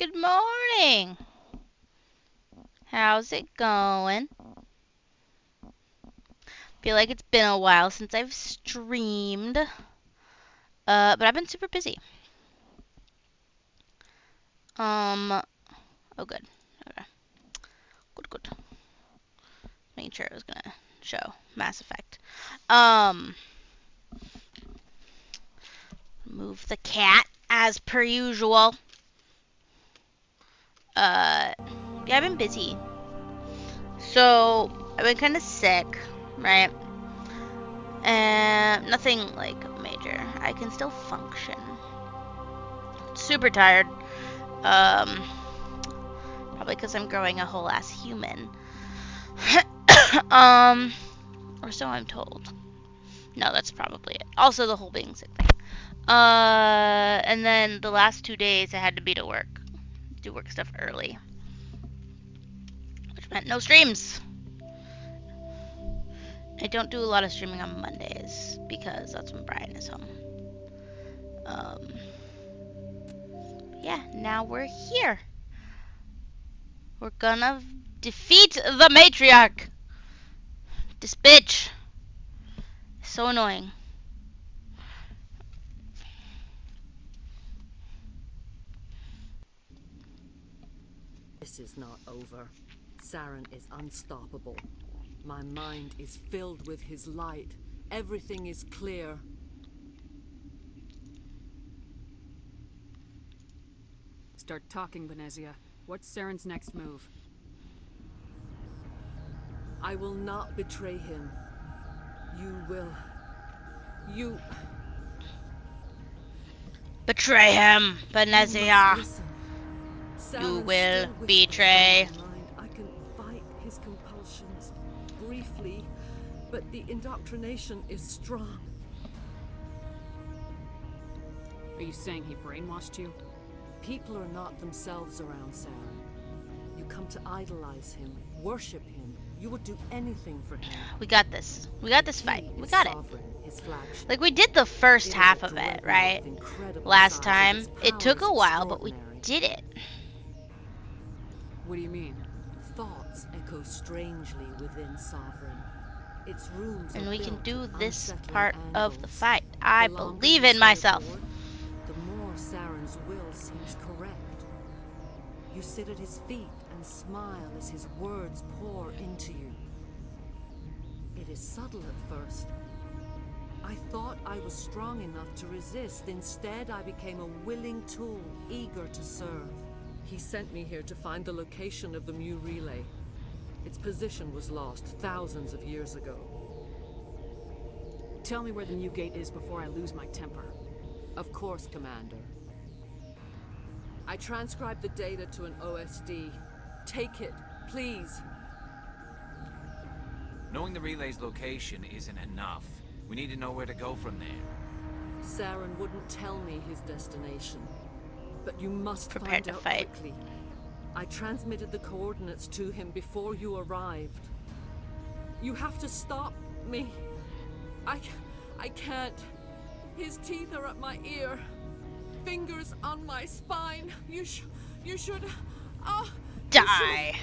Good morning. How's it going? Feel like it's been a while since I've streamed. But I've been super busy. Oh good. Okay. Good. Making sure it was gonna show Mass Effect. Move the cat as per usual. Yeah, I've been busy. So I've been kind of sick, right? And nothing like major. I can still function. Super tired. Probably because I'm growing a whole ass human. Or so I'm told. No, that's probably it. Also the whole being sick thing. And then the last 2 days I had to be to work. Do work stuff early. Which meant no streams. I don't do a lot of streaming on Mondays because that's when Brian is home. Yeah, now we're here. We're gonna defeat the Matriarch. This bitch. So annoying. This is not over. Saren is unstoppable. My mind is filled with his light. Everything is clear. Start talking, Benezia. What's Saren's next move? I will not betray him. You will. You... Betray him, Benezia. You will betray. I can fight his compulsions briefly, but the indoctrination is strong. Are you saying he brainwashed you? People are not themselves around Saren. You come to idolize him, worship him. You would do anything for him. We got this. We got this fight. We got it. His flagship. Like, we did the first half of it, right? Last time. It took a while, but we did it. What do you mean? Thoughts echo strangely within Sovereign. Its rooms And are we can built do at this unsettling part of the angles. fight. I The longer believe you in stay myself. aboard, the more Saren's will seems correct. You sit at his feet and smile as his words pour into you. It is subtle at first. I thought I was strong enough to resist. Instead, I became a willing tool, eager to serve. He sent me here to find the location of the Mu relay. Its position was lost thousands of years ago. Tell me where the new gate is before I lose my temper. Of course, Commander. I transcribed the data to an OSD. Take it, please. Knowing the relay's location isn't enough. We need to know where to go from there. Saren wouldn't tell me his destination. But you must Prepare find to out fight. quickly. I transmitted the coordinates to him before you arrived. You have to stop me. I can't. His teeth are at my ear. Fingers on my spine. You should... Oh, Die.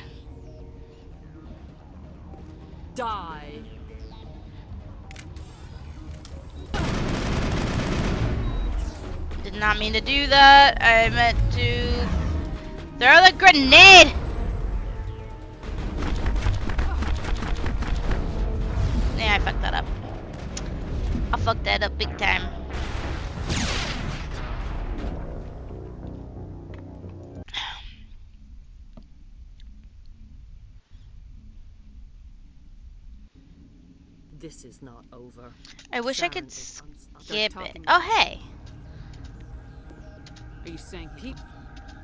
Die. Did not mean to do that. I meant to throw the grenade. Yeah, I fucked that up. I fucked that up big time. This is not over. I wish I Saren could is skip it. talking. Oh, hey. Are you saying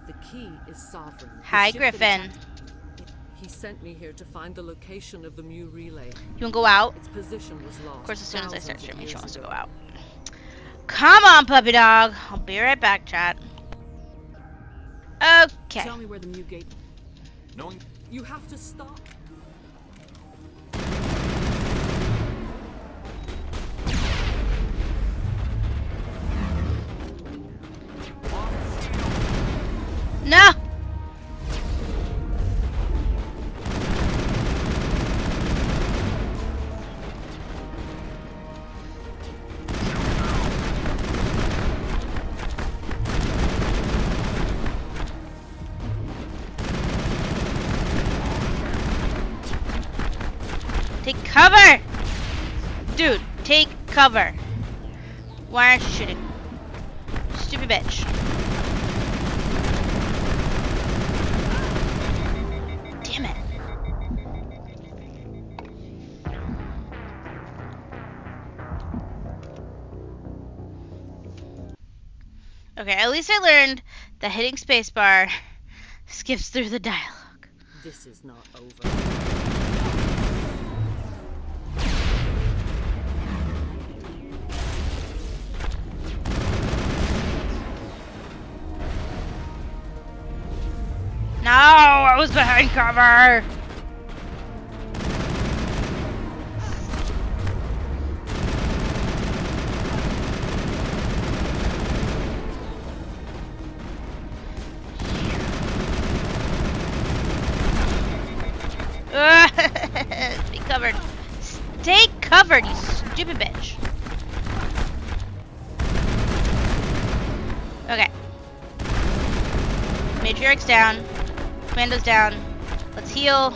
The key is Sovereign. The Hi, ship that Griffin. attacked- He sent me here to find the location of the Mu relay. You wanna go out? Its position was lost. Of course, as soon as I start thousands of streaming, she years wants to ago. go out. Come on, puppy dog. I'll be right back, chat. Okay. Tell me where the new gate... Knowing You have to stop. No! Cover! Dude, take cover. Why aren't you shooting? Stupid bitch. Damn it. Okay, at least I learned that hitting spacebar skips through the dialogue. This is not over. No, I was behind cover. Be covered. Stay covered, you stupid bitch. Okay. Matriarch's down. Commando's down. Let's heal.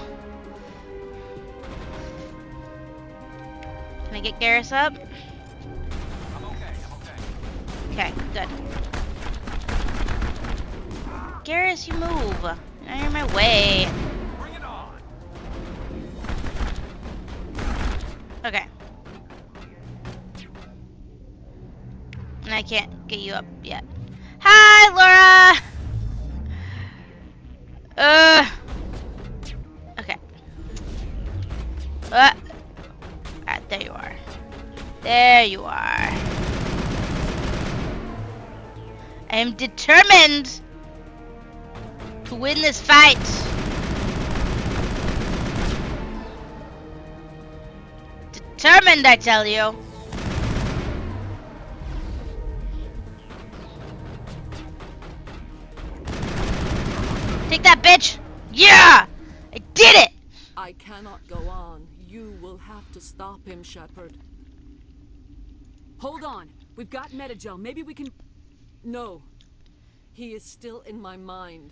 Can I get Garrus up? I'm okay. Okay, good. Garrus, you move. Now you're in my way. Bring it on. Okay. And I can't get you up yet. Hi, Laura! Okay. There you are. There you are. I am determined to win this fight. Determined, I tell you. Take that, bitch! Yeah! I did it! I cannot go on. You will have to stop him, Shepard. Hold on. We've got Metagel. Maybe we can... No. He is still in my mind.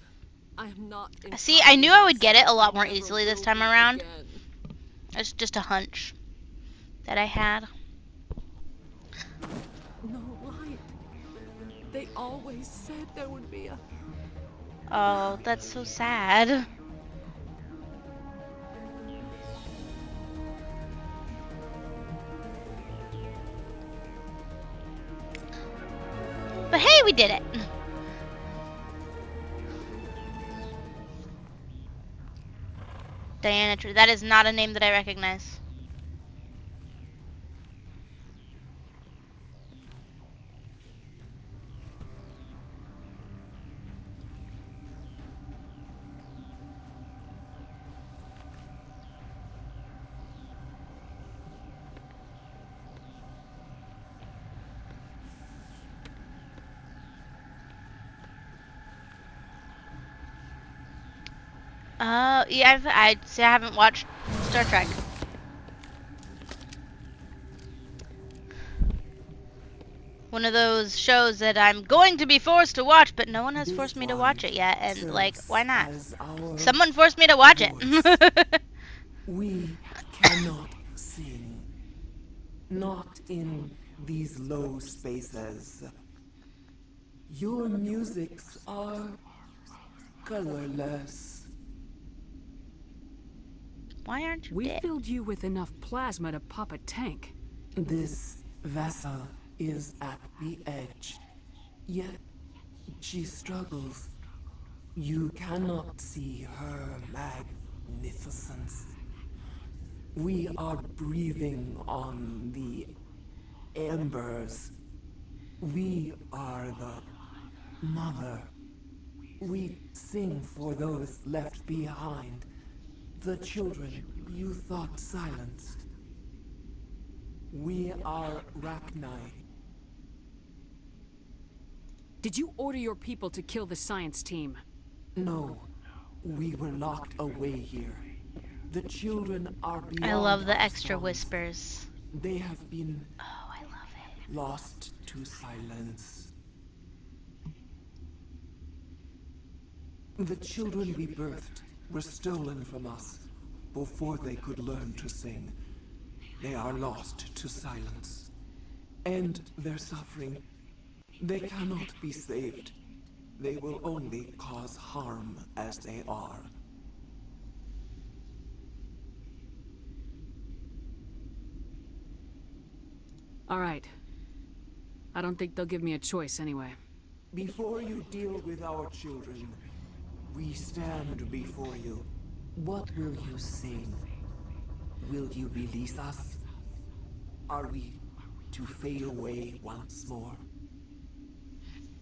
I am not in See, I knew I would get it a lot I more never easily this will time be around. again. It's just a hunch that I had. No light. They always said there would be a... Oh, that's so sad. But hey, we did it. Diana True. That is not a name that I recognize. Yeah, I'd say I haven't watched Star Trek. One of those shows that I'm going to be forced to watch, but no one has forced me to watch it yet, and like, why not? Someone forced me to watch it. We cannot sing. Not in these low spaces. Your musics are colorless. Why aren't you We dead? filled you with enough plasma to pop a tank. This vessel is at the edge. Yet she struggles. You cannot see her magnificence. We are breathing on the embers. We are the mother. We sing for those left behind. The children you thought silenced. We are Rachni. Did you order your people to kill the science team? No, we were locked away here. The children are beyond I love the our extra songs. whispers. They have been Oh, I love it. lost to silence. The children we birthed were stolen from us before they could learn to sing. they are lost to silence. End their suffering. They cannot be saved. They will only cause harm as they are. All right. I don't think they'll give me a choice anyway. Before you deal with our children, we stand before you. What will you sing? Will you release us? Are we to fade away once more?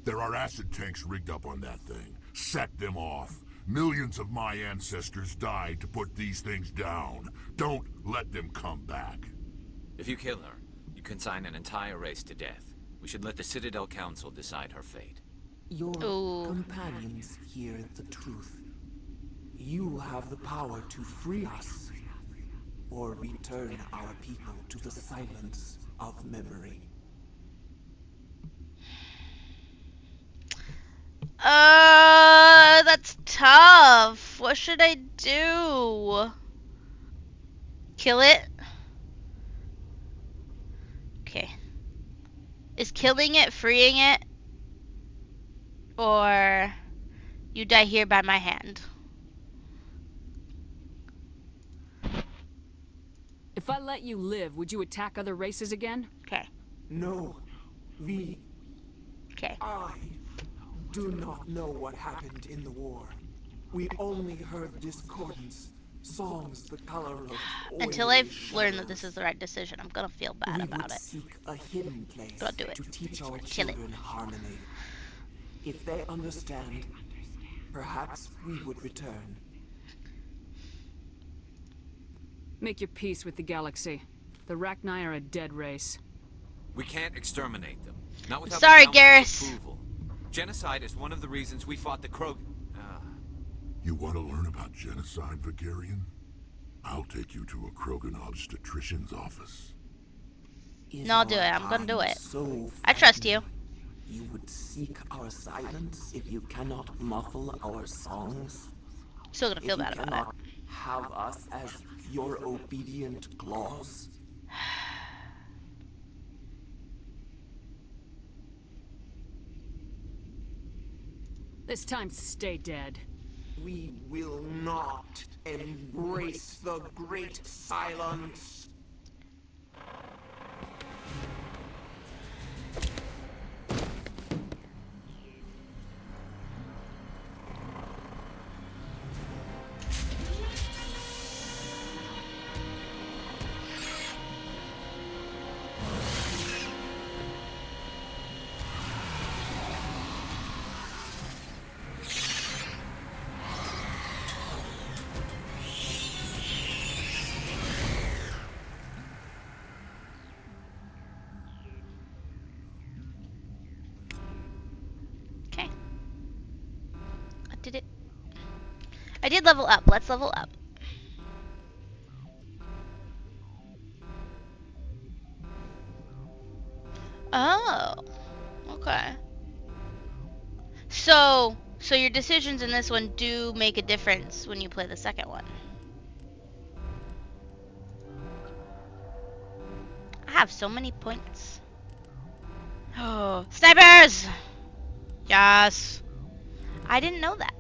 There are acid tanks rigged up on that thing. Set them off. Millions of my ancestors died to put these things down. Don't let them come back. If you kill her, you consign an entire race to death. We should let the Citadel Council decide her fate. Your Ooh. companions hear the truth. You have the power to free us, or return our people to the silence of memory. That's tough. What should I do? Kill it? Okay. Is killing it freeing it? Or you die here by my hand? If I let you live, would you attack other races again? Okay. No, Okay. I do not know what happened in the war. We only heard discordance, songs the color of Until oily I've learned that shadows. this is the right decision, I'm gonna feel bad We about would it. seek a hidden place But I'll do it. to teach our Kill it. children harmony. If they understand, perhaps we would return. Make your peace with the galaxy. The Rachni are a dead race. We can't exterminate them. Not without Sorry, the Council's Garrus. approval. Genocide is one of the reasons we fought the Krog... You want to learn about genocide, Vigarian? I'll take you to a Krogan obstetrician's office. Is No, I'll do our it. I'm gonna do time it. so I trust you. frightening? You would seek our silence if you cannot muffle our songs? Still gonna If feel you bad about cannot it. have us as your obedient claws? This time, stay dead. We will not embrace the great silence. Okay. I did it. I did level up. Let's level up. Oh. Okay. So your decisions in this one do make a difference when you play the second one. I have so many points. Oh, snipers! Yes. I didn't know that.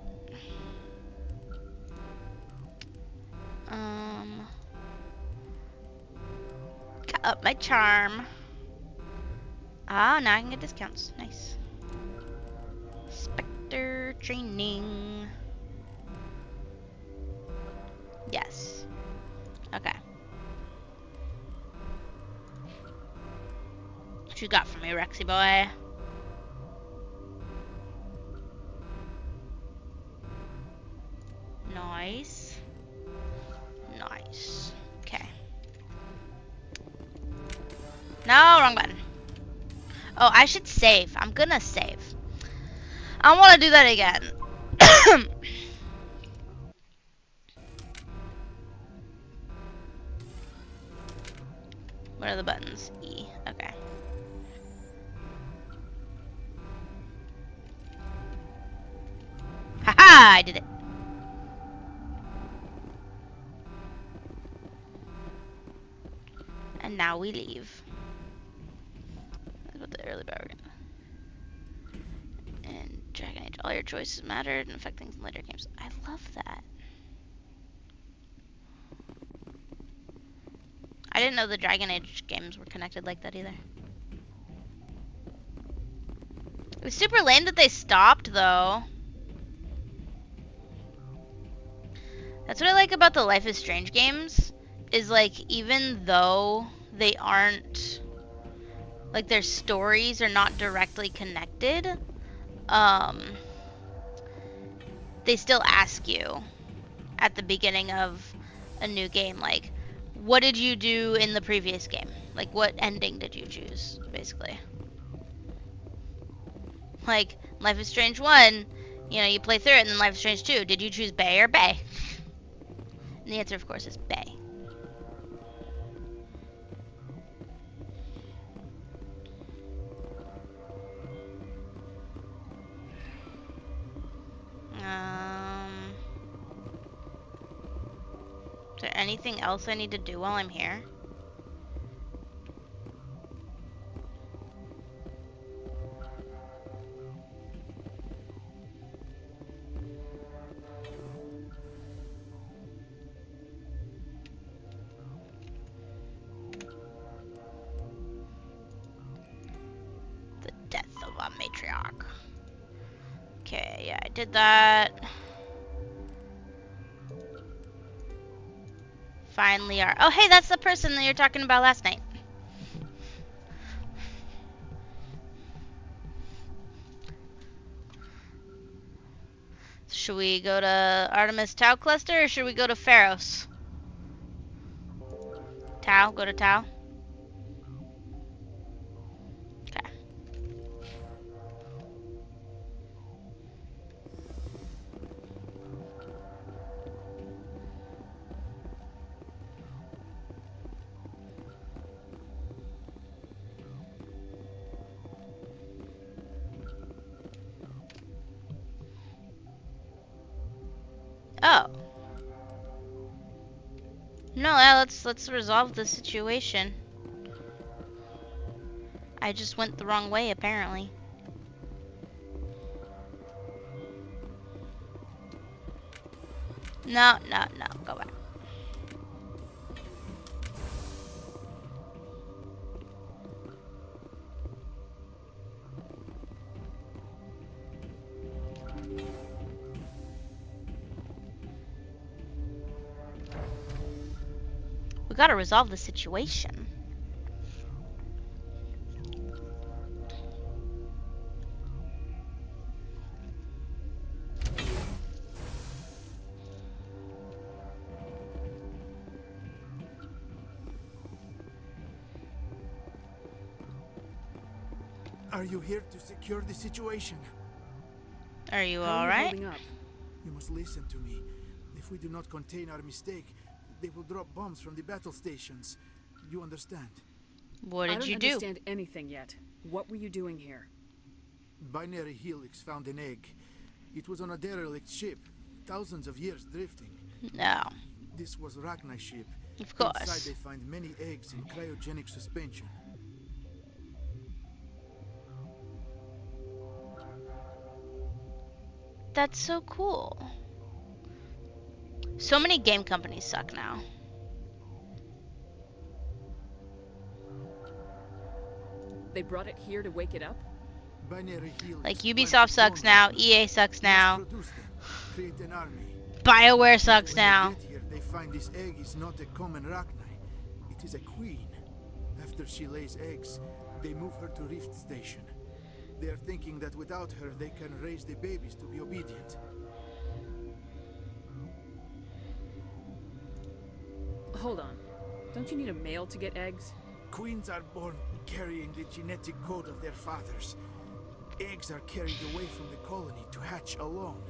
Got up my charm. Ah, now I can get discounts. Nice. Spectre training. Yes. Okay. What you got for me, Rexy boy? Nice. Nice. Okay. No, wrong button. Oh, I should save. I'm gonna save. I don't want to do that again. What are the buttons? E. Okay. Haha! I did it. Now we leave. That's what the early bargain. And Dragon Age, all your choices mattered and affect things in later games. I love that. I didn't know the Dragon Age games were connected like that either. It was super lame that they stopped, though. That's what I like about the Life is Strange games, is like, even though they aren't, like, their stories are not directly connected, they still ask you at the beginning of a new game, like, what did you do in the previous game? Like, what ending did you choose, basically? Like, Life is Strange 1, you know, you play through it, and then Life is Strange 2, did you choose Bay or Bay? And the answer, of course, is Bay. Is there anything else I need to do while I'm here? The death of a matriarch. Okay, yeah, I did that. Finally are. Oh, hey, that's the person that you were talking about last night. Should we go to Artemis Tau Cluster or should we go to Pharos? Tau? Go to Tau? Okay. Oh. No, yeah, let's resolve the situation. I just went the wrong way, apparently. No, go back. We gotta resolve the situation. Are you here to secure the situation? Are you How are you alright? holding up? You must listen to me. If we do not contain our mistake, they will drop bombs from the battle stations. You understand? What I did don't you do? understand anything yet. What were you doing here? Binary Helix found an egg. It was on a derelict ship, thousands of years drifting. No. This was Rachni's ship. Of course. Inside they find many eggs in cryogenic suspension. That's so cool. So many game companies suck now. They brought it here to wake it up? Binary Helix Like planned Ubisoft to sucks clone now, Rachni. EA sucks now, Mass produce them, create an army. BioWare sucks When now. they get here, they find this egg is not a common Rachni. It is a queen. After she lays eggs, they move her to Rift Station. They are thinking that without her, they can raise the babies to be obedient. Hold on. Don't you need a male to get eggs? Queens are born carrying the genetic code of their fathers. Eggs are carried away from the colony to hatch alone.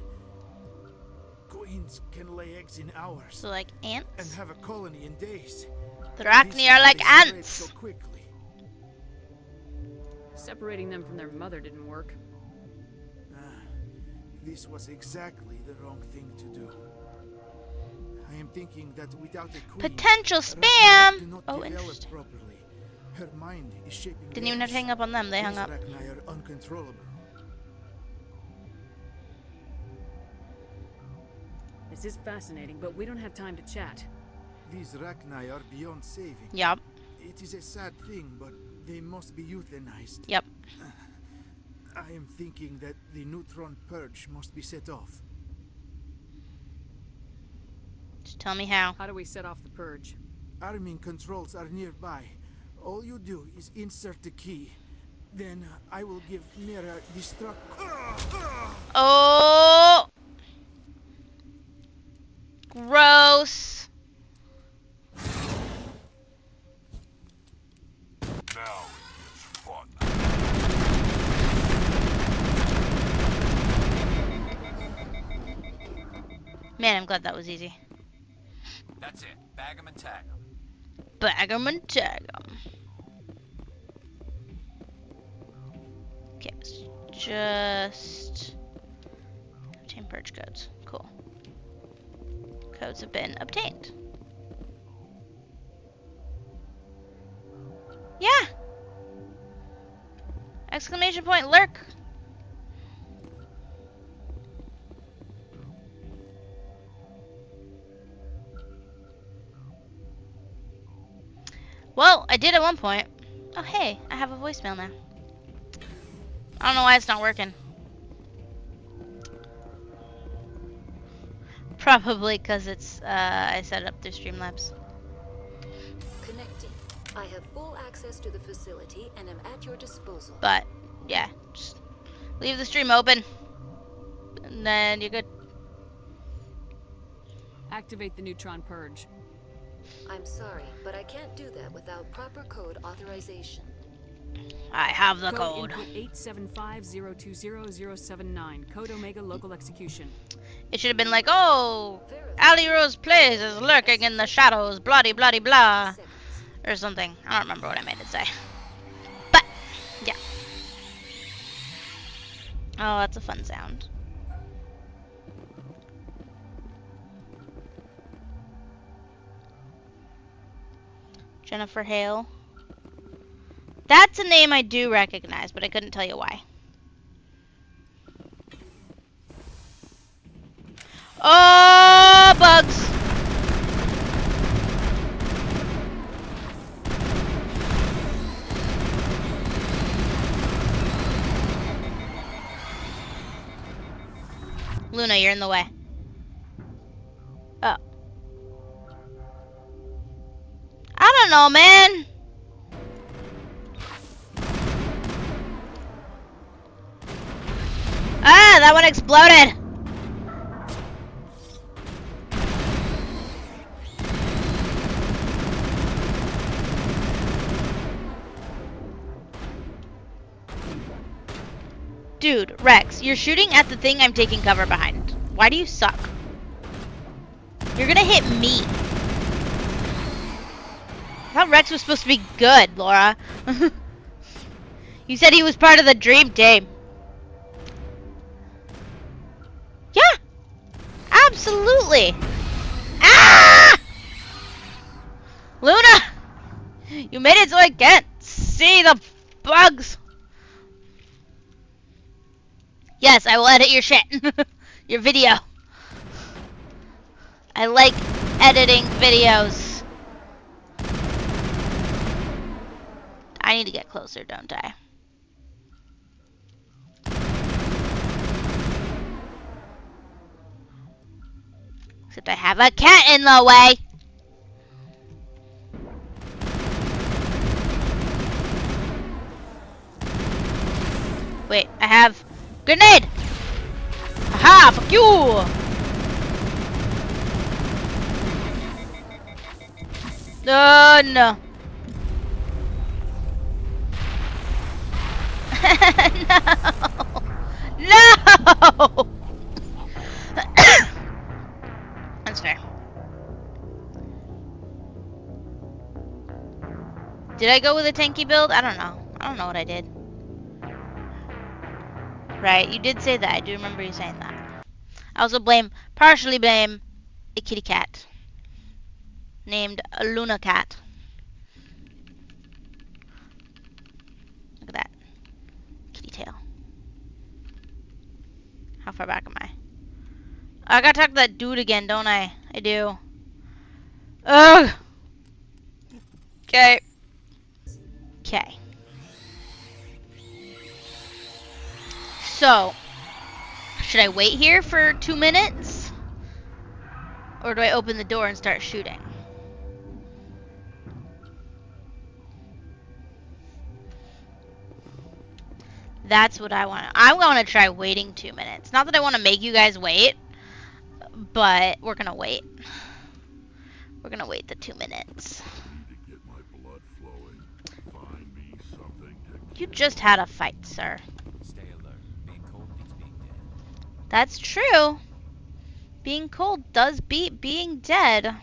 Queens can lay eggs in hours So like and ants? have a colony in days. The This Rachni is are why like they spread ants. so quickly. Separating them from their mother didn't work. This was exactly the wrong thing to do. I am thinking that without a queen, Potential Rachni spam! do not Oh, develop interesting. properly. Her mind is shaping. Didn't even have to hang up on them. They hung These up. Rachni are uncontrollable. This is fascinating, but we don't have time to chat. These Rachni are beyond saving. Yup. It is a sad thing, but they must be euthanized. Yep. I am thinking that the neutron purge must be set off. Just tell me how. How do we set off the purge? Arming controls are nearby. All you do is insert the key. Then I will give Mira destruct. Oh! Gross. Now it's fun. Man, I'm glad that was easy. That's it. Bag 'em and tag 'em. Bag 'em and tag 'em. Okay, let's just obtain purge codes. Cool. Codes have been obtained. Yeah! Exclamation point lurk! Well, I did at one point. Oh, hey, I have a voicemail now. I don't know why it's not working. Probably because it's, I set it up through Streamlabs. Connecting. I have full access to the facility and am at your disposal. But, yeah, just leave the stream open. And then you're good. Activate the neutron purge. I'm sorry, but I can't do that without proper code authorization. I have the code. Input 875020079. Code Omega local execution. It should have been like, oh, Ali Rose Place is lurking in the shadows, bloody, bloody, blah. Or something. I don't remember what I made it say. But, yeah. Oh, that's a fun sound. Jennifer Hale. That's a name I do recognize, but I couldn't tell you why. Oh, bugs! Luna, you're in the way. Oh. I don't know, man. Ah, that one exploded. Dude, Rex, you're shooting at the thing I'm taking cover behind. Why do you suck? You're gonna hit me. I thought Rex was supposed to be good, Laura. You said he was part of the dream team. Yeah, absolutely. Ah! Luna, you made it so I can't see the bugs. Yes, I will edit your shit. Your video. I like editing videos. I need to get closer, don't I? Except I have a cat in the way. Wait, I have grenade. Aha, fuck you. Oh, no. No! No! That's fair. Did I go with a tanky build? I don't know. I don't know what I did. Right, you did say that. I do remember you saying that. I also partially blame a kitty cat named Luna Cat. Look at that. Kitty tail. How far back am I? I gotta talk to that dude again, don't I? I do. Ugh! Okay. Okay. So, should I wait here for 2 minutes? Or do I open the door and start shooting? That's what I want. I want to try waiting 2 minutes. Not that I want to make you guys wait, but we're gonna wait. We're gonna wait the 2 minutes. You just had a fight, sir. Stay alert. Being cold beats being dead. That's true. Being cold does beat being dead.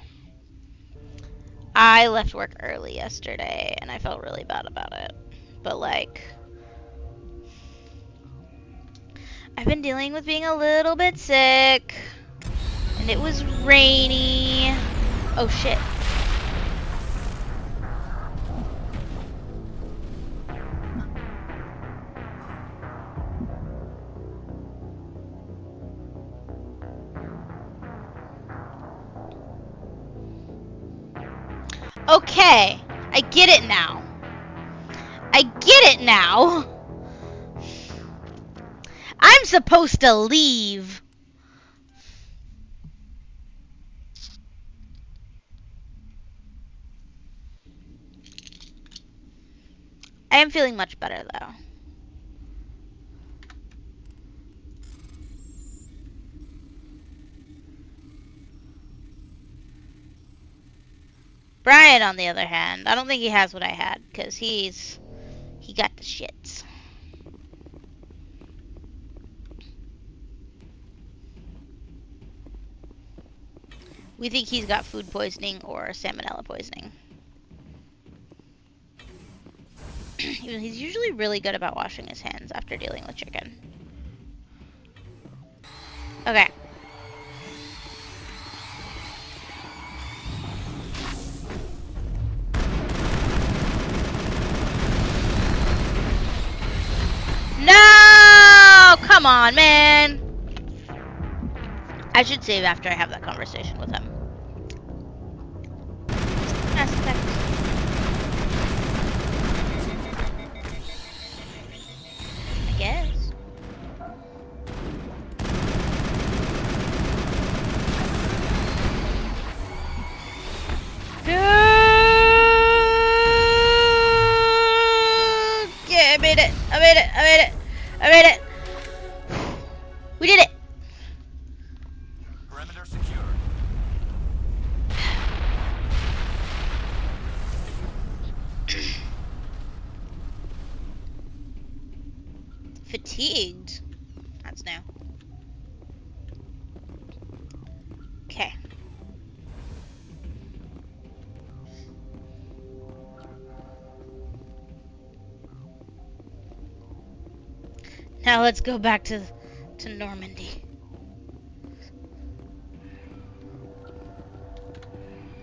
I left work early yesterday, and I felt really bad about it. But, like, I've been dealing with being a little bit sick, and it was rainy. Oh, shit. Okay, I get it now. I get it now. I'm supposed to leave. I am feeling much better, though. Brian, on the other hand, I don't think he has what I had, because he got the shits. We think he's got food poisoning or salmonella poisoning. He's usually really good about washing his hands after dealing with chicken. Okay. No! Come on, man. I should save after I have that conversation with him. I guess. Yeah, I made it. I made it. I made it. I made it. We did it. Perimeter secure. Fatigued. That's new. Okay. Now let's go back to Normandy.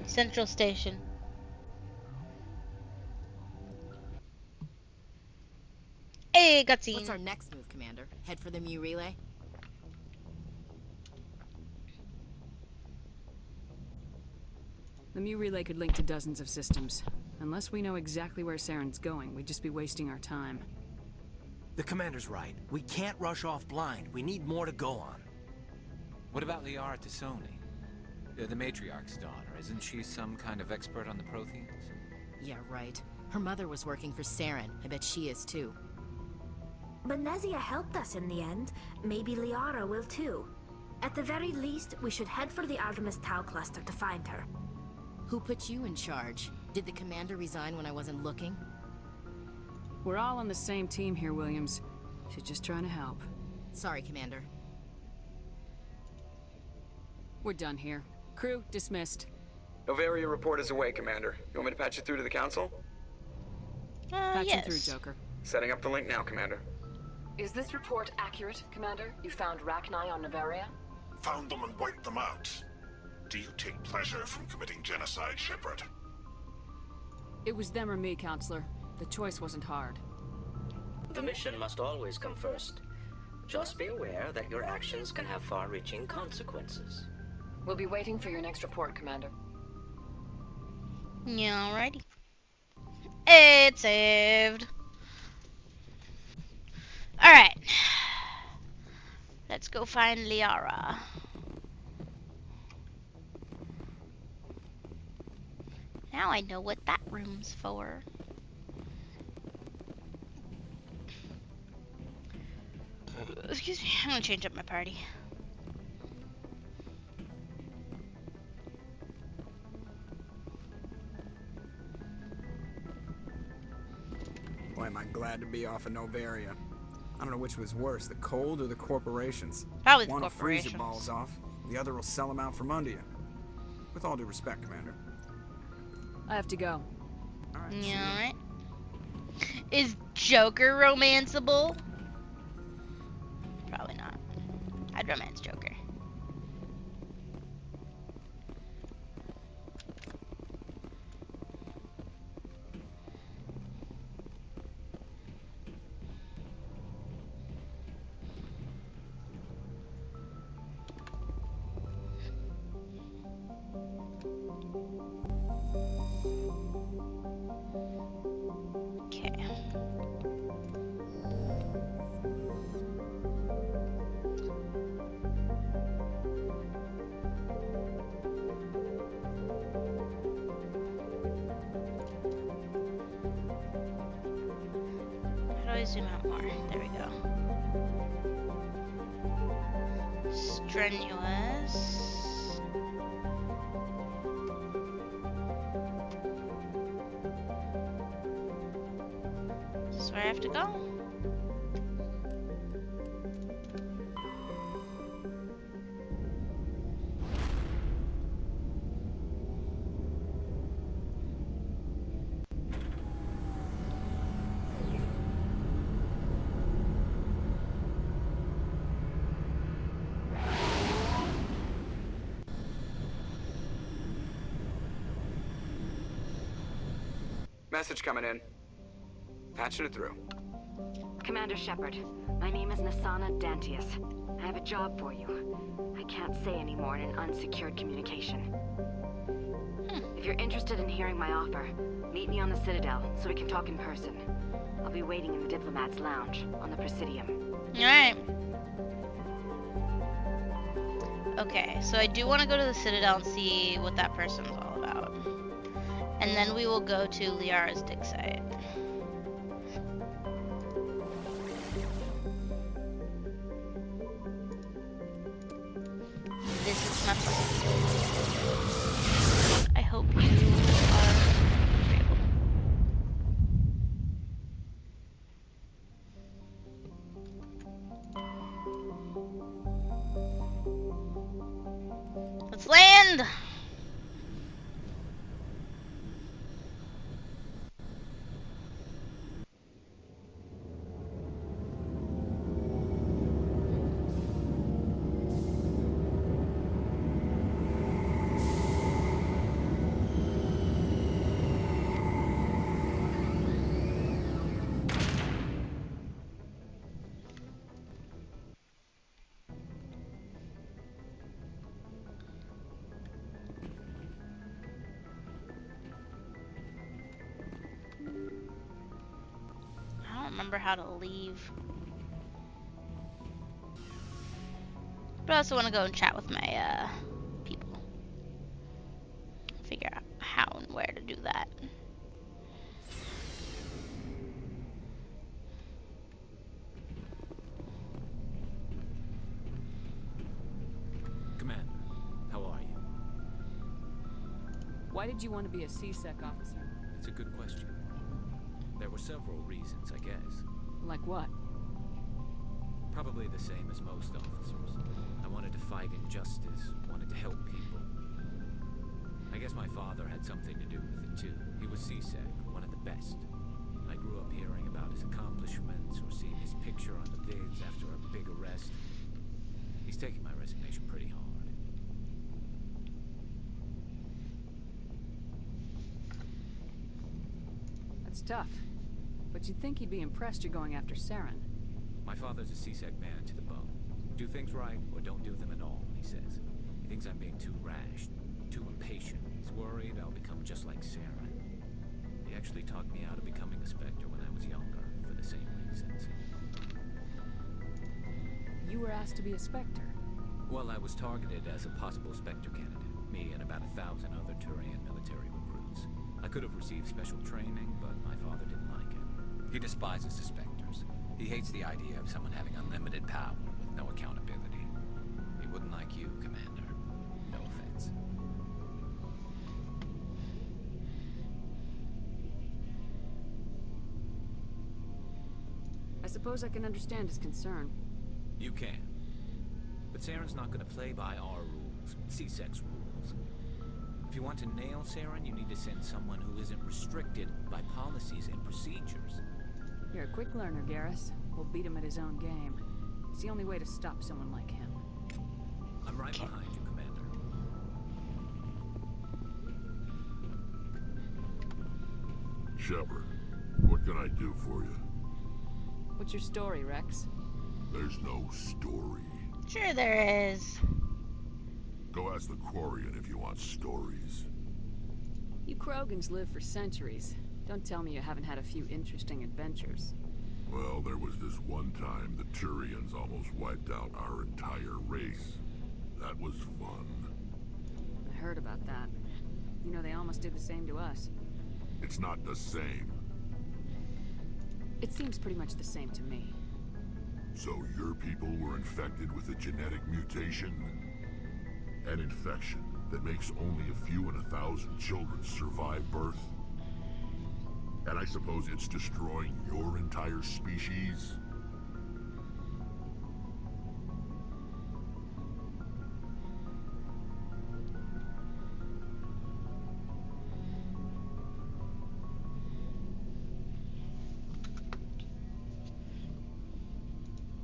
Central Station. Hey, cutscene. What's our next move, Commander? Head for the Mu relay? The Mu relay could link to dozens of systems. Unless we know exactly where Saren's going, we'd just be wasting our time. The Commander's right. We can't rush off blind. We need more to go on. What about Liara Tassoni? The Matriarch's daughter. Isn't she some kind of expert on the Protheans? Yeah, right. Her mother was working for Saren. I bet she is too. Benezia helped us in the end. Maybe Liara will too. At the very least, we should head for the Artemis Tau cluster to find her. Who put you in charge? Did the Commander resign when I wasn't looking? We're all on the same team here, Williams. She's just trying to help. Sorry, Commander. We're done here. Crew, dismissed. Novaria report is away, Commander. You want me to patch you through to the Council? Patch Yes. him through, Joker. Setting up the link now, Commander. Is this report accurate, Commander? You found Rachni on Novaria? Found them and wiped them out. Do you take pleasure from committing genocide, Shepard? It was them or me, Counselor. The choice wasn't hard. The mission must always come first. Just be aware that your actions can have far-reaching consequences. We'll be waiting for your next report, Commander. Yeah, alrighty. It's saved. Alright. Let's go find Liara. Now I know what that room's for. Excuse me, I'm gonna change up my party. Boy, am I glad to be off of Novaria. I don't know which was worse, the cold or the corporations. Probably the One will freeze corporations. your balls off, the other will sell them out from under you. With all due respect, Commander. I have to go. Alright. Yeah, alright. Is Joker romanceable? Probably not. I'd romance Joker. Okay. How do I zoom out more? There we go. Strenuous. Is this where I have to go? Message coming in. Patching it through. Commander Shepard, my name is Nasana Dantius. I have a job for you. I can't say anymore in an unsecured communication. If you're interested in hearing my offer, meet me on the Citadel so we can talk in person. I'll be waiting in the Diplomat's Lounge on the Presidium. Alright. Okay, so I do want to go to the Citadel and see what that person's all about. And then we will go to Liara's dig site. This is my place. I hope you are agreeable. Let's land! I don't remember how to leave. But I also want to go and chat with my people. Figure out how and where to do that. Commander, how are you? Why did you want to be a C-Sec officer? It's a good question. There were several reasons, I guess. Like what? Probably the same as most officers. I wanted to fight injustice, wanted to help people. I guess my father had something to do with it too. He was C-Sec, one of the best. I grew up hearing about his accomplishments or seeing his picture on the vids after a big arrest. He's taking my resignation pretty hard. That's tough. but you'd think he'd be impressed you're going after Saren. My father's a CSEC man to the bone. Do things right, or don't do them at all, he says. He thinks I'm being too rash, too impatient. He's worried I'll become just like Saren. He actually talked me out of becoming a Spectre when I was younger, for the same reasons. You were asked to be a Spectre? Well, I was targeted as a possible Spectre candidate. Me and about 1,000 other Turian military recruits. I could have received special training, but my father didn't like it. He despises the Spectres. He hates the idea of someone having unlimited power with no accountability. He wouldn't like you, Commander. No offense. I suppose I can understand his concern. You can. But Saren's not going to play by our rules, CSEC's rules. If you want to nail Saren, you need to send someone who isn't restricted by policies and procedures. You're a quick learner, Garrus. We'll beat him at his own game. It's the only way to stop someone like him. I'm right behind you, Commander. Shepard, what can I do for you? What's your story, Rex? There's no story. Sure there is. Go ask the Quarian if you want stories. You Krogans live for centuries. Don't tell me you haven't had a few interesting adventures. Well, there was this one time the Turians almost wiped out our entire race. That was fun. I heard about that. You know, they almost did the same to us. It's not the same. It seems pretty much the same to me. So your people were infected with a genetic mutation? An infection that makes only a few in 1,000 children survive birth? And I suppose it's destroying your entire species?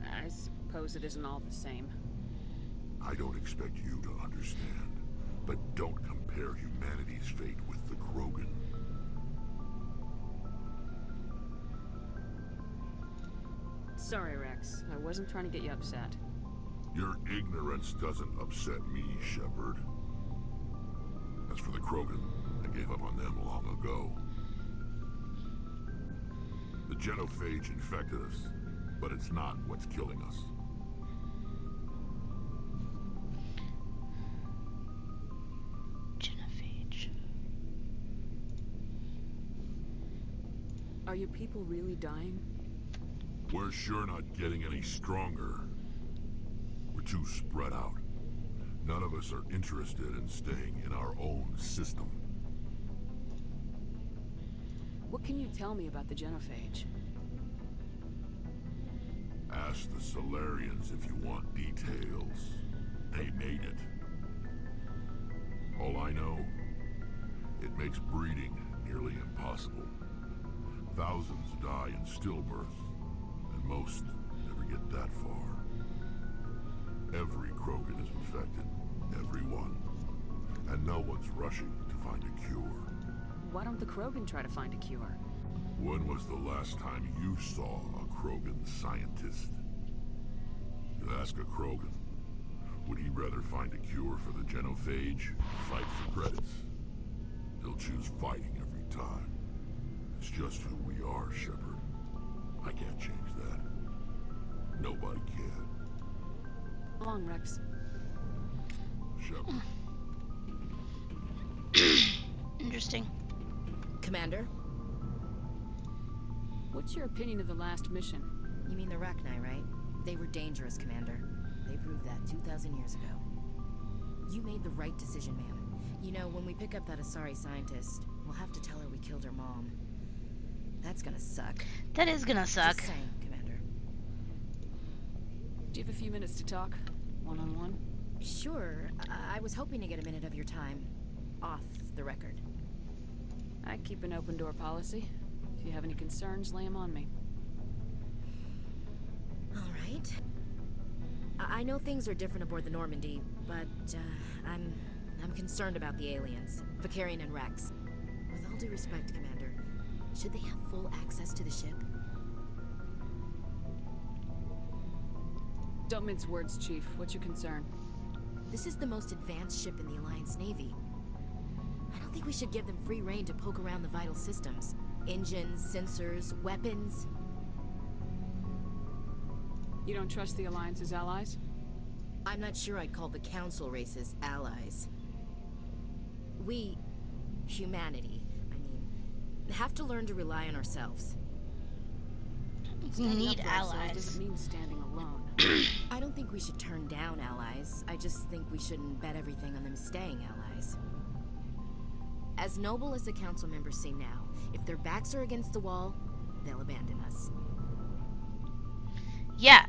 I suppose it isn't all the same. I don't expect you to understand, but don't compare humanity's fate with the Krogan. Sorry, Rex. I wasn't trying to get you upset. Your ignorance doesn't upset me, Shepard. As for the Krogan, I gave up on them long ago. The genophage infected us, but it's not what's killing us. Genophage. Are your people really dying? We're sure not getting any stronger. We're too spread out. None of us are interested in staying in our own system. What can you tell me about the genophage? Ask the Solarians if you want details. They made it. All I know, it makes breeding nearly impossible. Thousands die in stillbirth, and most never get that far. Every Krogan is infected. Everyone. And no one's rushing to find a cure. Why don't the Krogan try to find a cure? When was the last time you saw a Krogan scientist? You ask a Krogan, would he rather find a cure for the genophage or fight for credits? He'll choose fighting every time. It's just who we are, Shepard. I can't change that. Nobody can. How long, Rex? Shepard. Interesting. Commander? What's your opinion of the last mission? You mean the Rachni, right? They were dangerous, Commander. They proved that 2,000 years ago. You made the right decision, ma'am. You know, when we pick up that Asari scientist, we'll have to tell her we killed her mom. That's gonna suck. That is gonna suck. Just saying, Commander. Do you have a few minutes to talk? One-on-one? Sure. I was hoping to get a minute of your time. Off the record. I keep an open door policy. If you have any concerns, lay them on me. All right. I know things are different aboard the Normandy, but I'm concerned about the aliens, Vicarian and Rex. With all due respect, Commander, Should they have full access to the ship? Don't mince words, Chief. What's your concern? This is the most advanced ship in the Alliance Navy. I don't think we should give them free rein to poke around the vital systems. Engines, sensors, weapons. You don't trust the Alliance's allies? I'm not sure I'd call the Council races allies. We, humanity, have to learn to rely on ourselves. We need Standing up for ourselves allies. doesn't mean standing alone. I don't think we should turn down allies. I just think we shouldn't bet everything on them staying allies. As noble as the council members seem now, if their backs are against the wall, they'll abandon us. Yeah,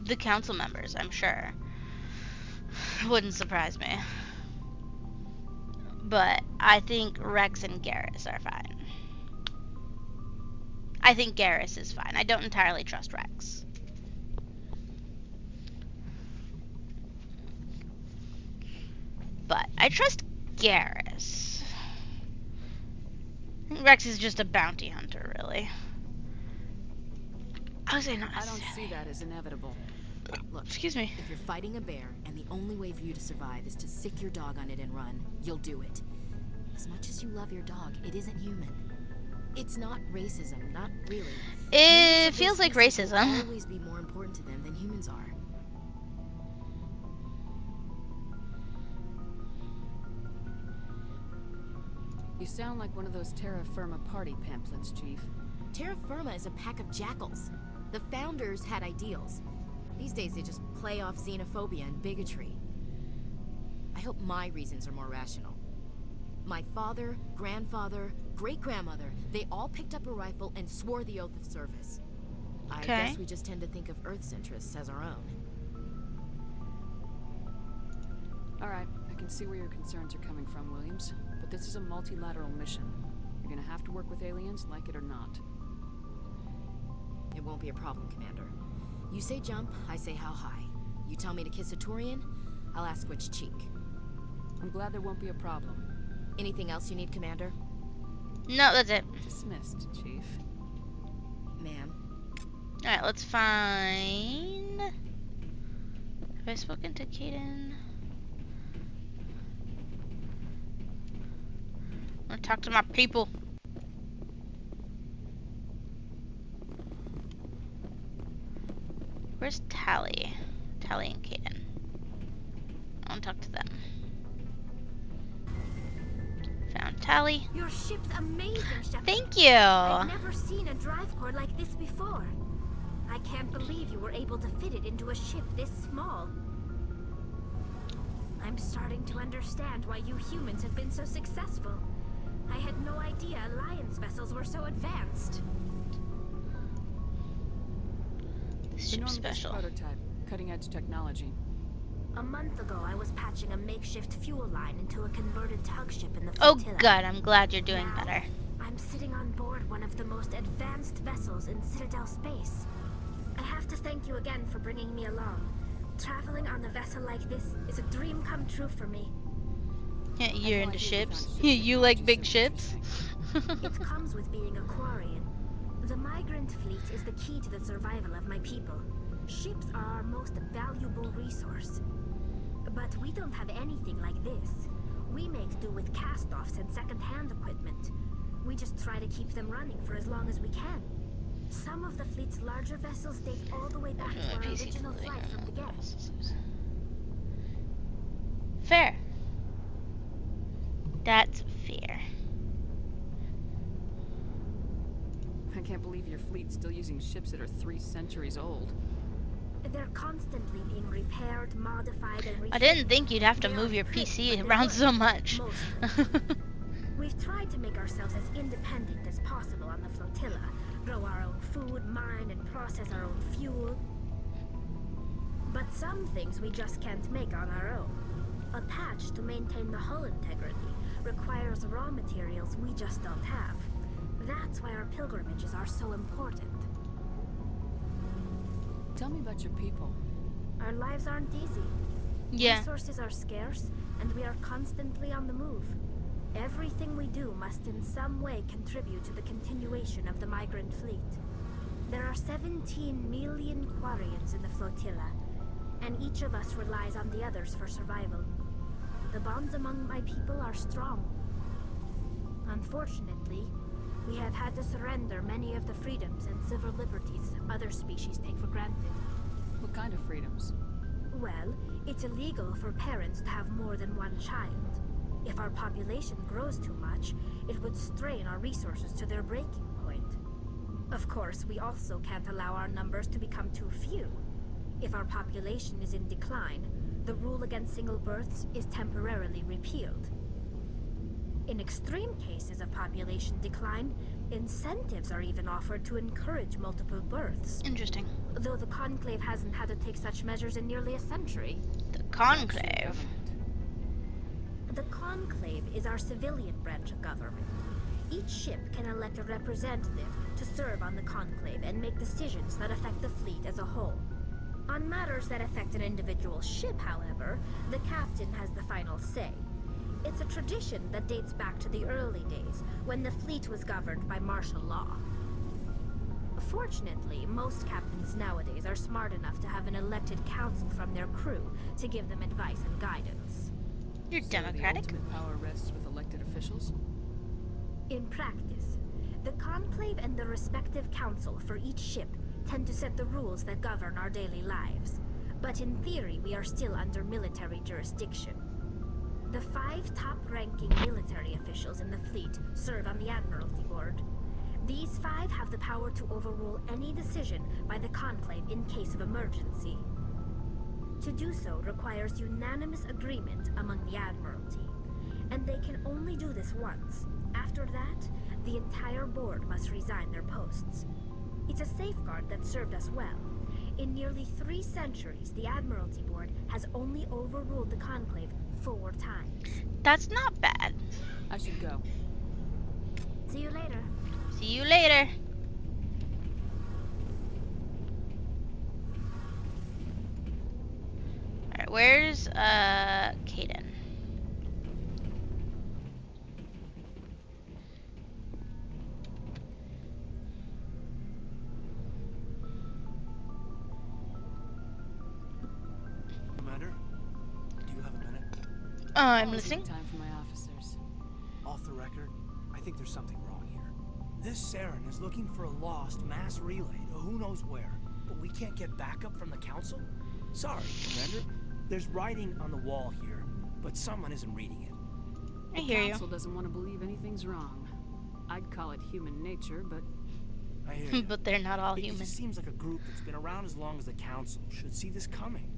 the council members, I'm sure. Wouldn't surprise me. But I think Rex and Garrus are fine. I think Garrus is fine. I don't entirely trust Rex. But I trust Garrus. I think Rex is just a bounty hunter, really. I was saying not. I don't see that as inevitable. Look, excuse me. If you're fighting a bear and the only way for you to survive is to sick your dog on it and run, you'll do it. As much as you love your dog, it isn't human. It's not racism, not really. It feels like racism. Will always be more important to them than humans are. You sound like one of those Terra Firma party pamphlets, Chief. Terra Firma is a pack of jackals. The founders had ideals. These days they just play off xenophobia and bigotry. I hope my reasons are more rational. My father, grandfather, great-grandmother, they all picked up a rifle and swore the oath of service. I guess we just tend to think of Earth's interests as our own. Alright, I can see where your concerns are coming from, Williams. But this is a multilateral mission. You're gonna have to work with aliens, like it or not. It won't be a problem, Commander. You say jump, I say how high. You tell me to kiss a Turian, I'll ask which cheek. I'm glad there won't be a problem. Anything else you need, Commander? No, that's it. Dismissed, Chief. Ma'am. Alright, let's find... Have I spoken to Kaden? I want to talk to my people. Where's Tally? Tally and Kaden. I want to talk to them. Found Tally. Your ship's amazing, Shepard. Thank you. I've never seen a drive core like this before. I can't believe you were able to fit it into a ship this small. I'm starting to understand why you humans have been so successful. I had no idea Alliance vessels were so advanced. This ship's special. Prototype, cutting-edge technology. A month ago, I was patching a makeshift fuel line into a converted tug ship in the Oh flotilla. good, I'm glad you're doing Now, better. I'm sitting on board one of the most advanced vessels in Citadel space. I have to thank you again for bringing me along. Traveling on a vessel like this is a dream come true for me. Yeah, you're into ships. You like big ships? It comes with being a Quarian. The migrant fleet is the key to the survival of my people. Ships are our most valuable resource. But we don't have anything like this. We make do with cast-offs and second-hand equipment. We just try to keep them running for as long as we can. Some of the fleet's larger vessels date all the way back to our original flight from the get. Fair. That's fair. I can't believe your fleet's still using ships that are 3 centuries old. They're constantly being repaired, modified, and I didn't think you'd have to move your PC around so much. We've tried to make ourselves as independent as possible on the flotilla. Grow our own food, mine, and process our own fuel. But some things we just can't make on our own. A patch to maintain the hull integrity requires raw materials we just don't have. That's why our pilgrimages are so important. Tell me about your people. Our lives aren't easy. Yeah. Resources are scarce, and we are constantly on the move. Everything we do must in some way contribute to the continuation of the migrant fleet. There are 17 million Quarians in the flotilla, and each of us relies on the others for survival. The bonds among my people are strong. Unfortunately, we have had to surrender many of the freedoms and civil liberties other species take for granted. What kind of freedoms? Well, it's illegal for parents to have more than one child. If our population grows too much, it would strain our resources to their breaking point. Of course, we also can't allow our numbers to become too few. If our population is in decline, the rule against single births is temporarily repealed. In extreme cases of population decline, incentives are even offered to encourage multiple births. Interesting. Though the Conclave hasn't had to take such measures in nearly a century. The Conclave? The Conclave is our civilian branch of government. Each ship can elect a representative to serve on the Conclave and make decisions that affect the fleet as a whole. On matters that affect an individual ship, however, the captain has the final say. It's a tradition that dates back to the early days, when the fleet was governed by martial law. Fortunately, most captains nowadays are smart enough to have an elected council from their crew to give them advice and guidance. You're democratic. The ultimate power rests with elected officials? In practice, the Conclave and the respective council for each ship tend to set the rules that govern our daily lives. But in theory, we are still under military jurisdiction. The 5 top-ranking military officials in the fleet serve on the Admiralty Board. These 5 have the power to overrule any decision by the Conclave in case of emergency. To do so requires unanimous agreement among the Admiralty, and they can only do this once. After that, the entire board must resign their posts. It's a safeguard that served us well. In nearly 3 centuries, the Admiralty Board has only overruled the Conclave 4 times. That's not bad. I should go. See you later. See you later. Alright, where's Kaden? Commander, do you have a minute? I'm listening. Time for my officers. Off the record, I think there's something wrong here. This Saren is looking for a lost mass relay to who knows where, but we can't get backup from the council? Sorry, Commander. There's writing on the wall here, but someone isn't reading it. I hear you. The council doesn't want to believe anything's wrong. I'd call it human nature, but... I hear you. But they're not all It human. just seems like a group that's been around as long as the council should see this coming.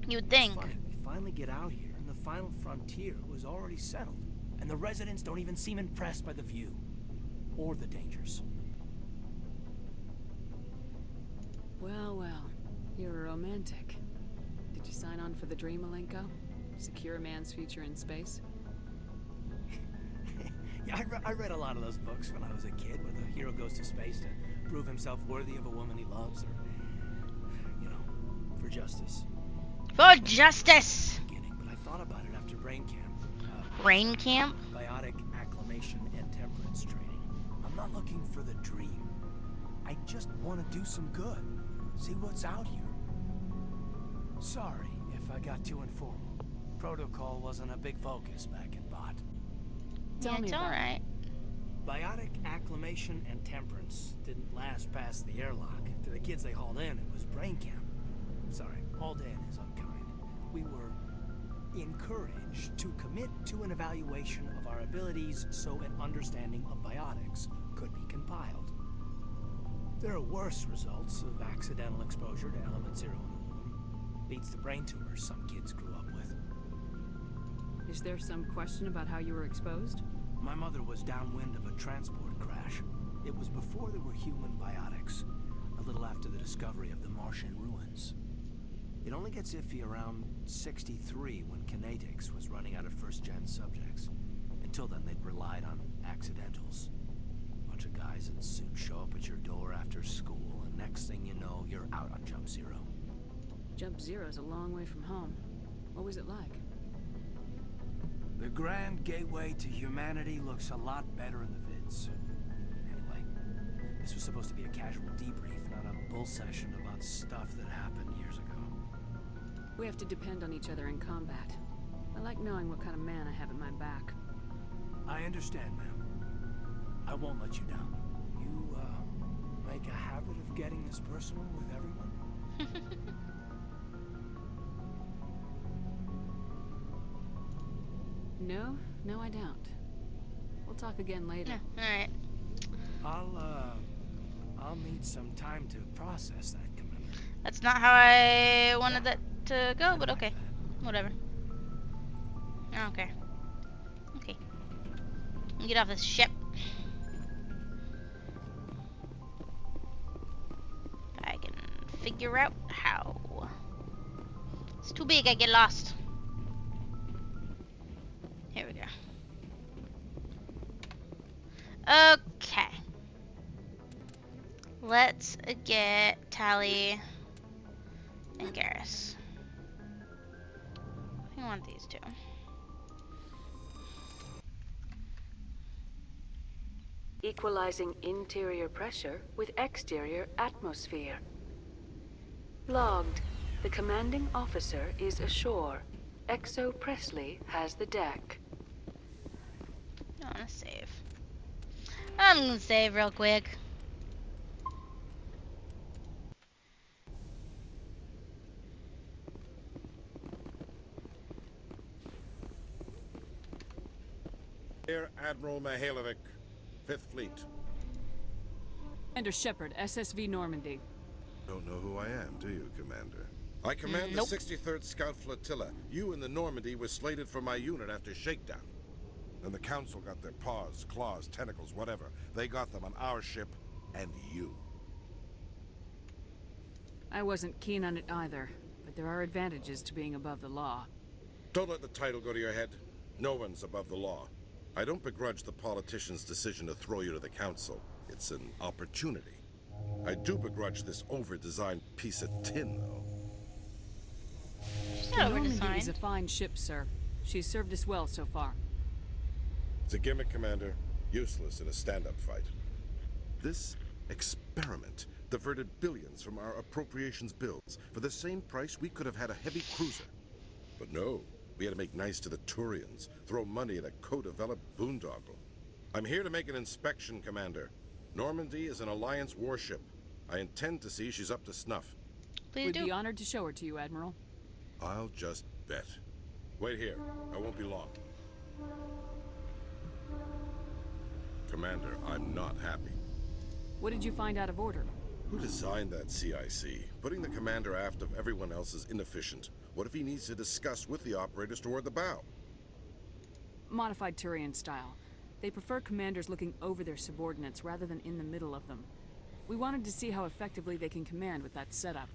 You would think. It's funny, we finally get out here, and the final frontier was already settled. And the residents don't even seem impressed by the view. Or the dangers. Well, well. You're a romantic. Did you sign on for the dream, Malenko? Secure a man's future in space? Yeah, I read a lot of those books when I was a kid, where the hero goes to space to prove himself worthy of a woman he loves, or, you know, for justice. For justice! But I thought about it after brain camp. Brain camp? Biotic acclimation and temperance training. I'm not looking for the dream. I just want to do some good. See what's out here. Sorry if I got too informal. Protocol wasn't a big focus back in Bot. Yeah, it's alright. Biotic acclimation and temperance didn't last past the airlock. To the kids they hauled in, it was brain camp. Sorry, hauled in is unkind. We were encouraged to commit to an evaluation of our abilities so an understanding of biotics could be compiled. There are worse results of accidental exposure to element 0 in the womb. Beats the brain tumors some kids grew up with. Is there some question about how you were exposed? My mother was downwind of a transport crash. It was before there were human biotics, a little after the discovery of the Martian ruins. It only gets iffy around 63 when Kinetics was running out of first-gen subjects. Until then, they'd relied on accidentals. A bunch of guys in suits show up at your door after school, and next thing you know, you're out on Jump Zero. Jump Zero's a long way from home. What was it like? The grand gateway to humanity looks a lot better in the vids. Anyway, this was supposed to be a casual debrief, not a bull session about stuff that happened years ago. We have to depend on each other in combat. I like knowing what kind of man I have at my back. I understand, ma'am. I won't let you down. You, make a habit of getting this personal with everyone? No, I don't. We'll talk again later. Alright. I'll need some time to process that, Commander. That's not how I wanted that to go, but okay. Whatever. I don't care. Okay. Get off this ship. If I can figure out how. It's too big, I get lost. Here we go. Okay. Let's get Tally and Garrus. I want these two. Equalizing interior pressure with exterior atmosphere. Logged. The commanding officer is ashore. Exo Presley has the deck. I want to save. I'm gonna save real quick. Air Admiral Mihailovic, 5th Fleet. Commander Shepard, SSV Normandy. Don't know who I am, do you, Commander? I command the 63rd Scout Flotilla. You and the Normandy were slated for my unit after shakedown. Then the Council got their paws, claws, tentacles, whatever. They got them on our ship, and you. I wasn't keen on it either, but there are advantages to being above the law. Don't let the title go to your head. No one's above the law. I don't begrudge the politician's decision to throw you to the Council. It's an opportunity. I do begrudge this over-designed piece of tin, though. The Normandy is a fine ship, sir. She's served us well so far. It's a gimmick, Commander. Useless in a stand-up fight. This experiment diverted billions from our appropriations bills. For the same price, we could have had a heavy cruiser. But no, we had to make nice to the Turians, throw money at a co-developed boondoggle. I'm here to make an inspection, Commander. Normandy is an Alliance warship. I intend to see she's up to snuff. We'd be honored to show her to you, Admiral. I'll just bet. Wait here. I won't be long. Commander, I'm not happy. What did you find out of order? Who designed that CIC? Putting the commander aft of everyone else is inefficient. What if he needs to discuss with the operators toward the bow? Modified Turian style. They prefer commanders looking over their subordinates rather than in the middle of them. We wanted to see how effectively they can command with that setup.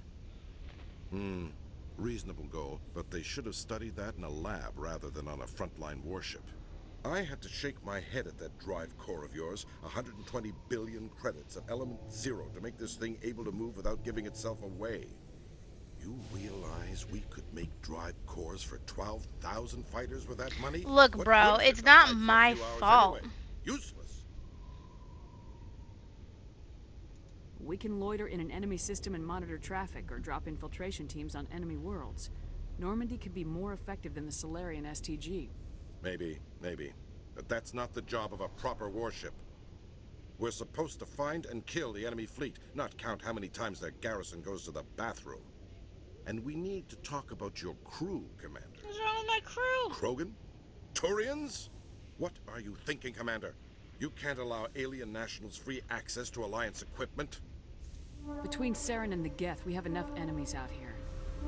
Reasonable goal, but they should have studied that in a lab rather than on a frontline warship. I had to shake my head at that drive core of yours. 120 billion credits at element 0 to make this thing able to move without giving itself away. You realize we could make drive cores for 12,000 fighters with that money? Look, bro, it's not my fault. Anyway? Useless. We can loiter in an enemy system and monitor traffic, or drop infiltration teams on enemy worlds. Normandy could be more effective than the Solarian STG. Maybe. But that's not the job of a proper warship. We're supposed to find and kill the enemy fleet, not count how many times their garrison goes to the bathroom. And we need to talk about your crew, Commander. What's wrong with my crew? Krogan? Turians? What are you thinking, Commander? You can't allow alien nationals free access to Alliance equipment? Between Saren and the Geth, we have enough enemies out here.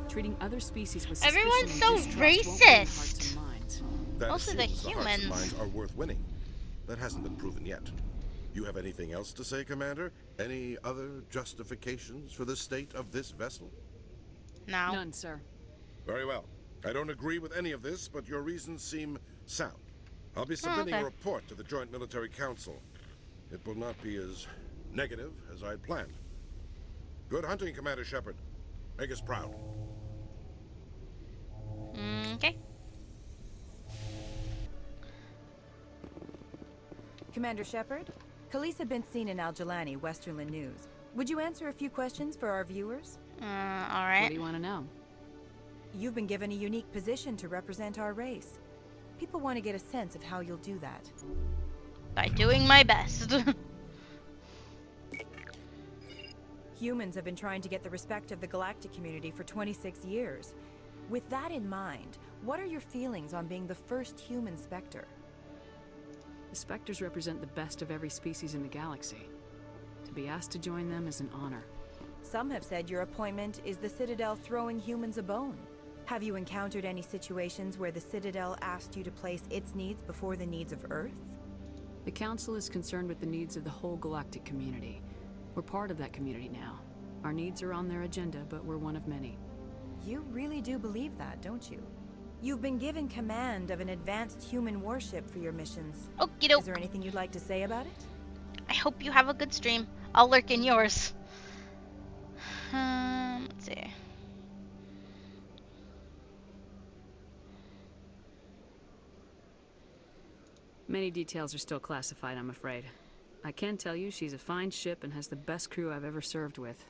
Treating other species with suspicion Everyone's so and distrust won't win hearts racist. and minds. That Most of the assumes hearts and humans. minds are worth winning. That hasn't been proven yet. You have anything else to say, Commander? Any other justifications for the state of this vessel? No. None, sir. Very well. I don't agree with any of this, but your reasons seem sound. I'll be submitting a report to the Joint Military Council. It will not be as negative as I'd planned. Good hunting, Commander Shepard. Make us proud. Okay. Commander Shepard, Khalees had been seen in Al-Jalani, Westerland News. Would you answer a few questions for our viewers? Alright. What do you want to know? You've been given a unique position to represent our race. People want to get a sense of how you'll do that. By doing my best. Humans have been trying to get the respect of the galactic community for 26 years. With that in mind, what are your feelings on being the first human Spectre? The Spectres represent the best of every species in the galaxy. To be asked to join them is an honor. Some have said your appointment is the Citadel throwing humans a bone. Have you encountered any situations where the Citadel asked you to place its needs before the needs of Earth? The Council is concerned with the needs of the whole galactic community. We're part of that community now. Our needs are on their agenda, but we're one of many. You really do believe that, don't you? You've been given command of an advanced human warship for your missions. Okie doke. Is there anything you'd like to say about it? I hope you have a good stream. I'll lurk in yours. Let's see. Many details are still classified, I'm afraid. I can tell you she's a fine ship and has the best crew I've ever served with.